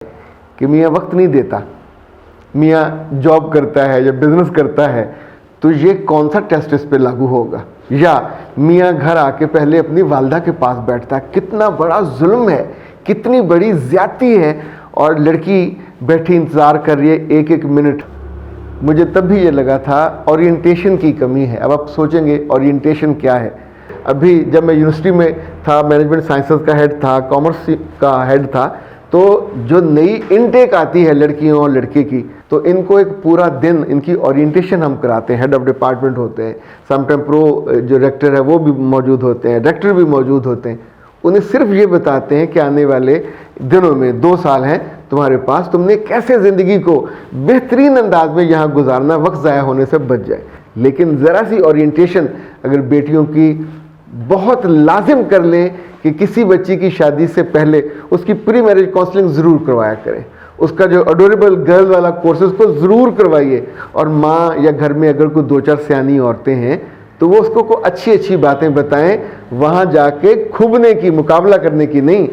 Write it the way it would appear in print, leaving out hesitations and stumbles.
कि मियाँ वक्त नहीं देता, मियाँ जॉब करता है या बिजनेस करता है, तो ये कौन सा टेस्ट इस पे लागू होगा। या मियाँ घर आके पहले अपनी वालदा के पास बैठता है, कितना बड़ा जुल्म है, कितनी बड़ी ज्यादती है, और लड़की बैठी इंतज़ार कर रही है एक एक मिनट। मुझे तब भी ये लगा था ओरिएंटेशन की कमी है। अब आप सोचेंगे ओरिएंटेशन क्या है। अभी जब मैं यूनिवर्सिटी में था, मैनेजमेंट साइंसेस का हेड था, कॉमर्स का हेड था, तो जो नई इनटेक आती है लड़कियों और लड़के की, तो इनको एक पूरा दिन इनकी ओरिएंटेशन हम कराते हैं। हेड ऑफ डिपार्टमेंट होते हैं, समटाइम प्रो जो रेक्टर है वो भी मौजूद होते हैं, डायरेक्टर भी मौजूद होते हैं। उन्हें सिर्फ ये बताते हैं कि आने वाले दिनों में 2 साल हैं तुम्हारे पास, तुमने कैसे ज़िंदगी को बेहतरीन अंदाज में यहाँ गुजारना, वक्त ज़ाया होने से बच जाए। लेकिन ज़रा सी ओरिएंटेशन अगर बेटियों की बहुत लाजिम कर लें कि किसी बच्ची की शादी से पहले उसकी प्री मैरिज काउंसलिंग ज़रूर करवाया करें, उसका जो अडोरेबल गर्ल वाला कोर्स उसको ज़रूर करवाइए। और माँ या घर में अगर कोई 2-4 सियानी औरतें हैं तो वो उसको अच्छी अच्छी बातें बताएं, वहाँ जाके खूबने की, मुकाबला करने की नहीं।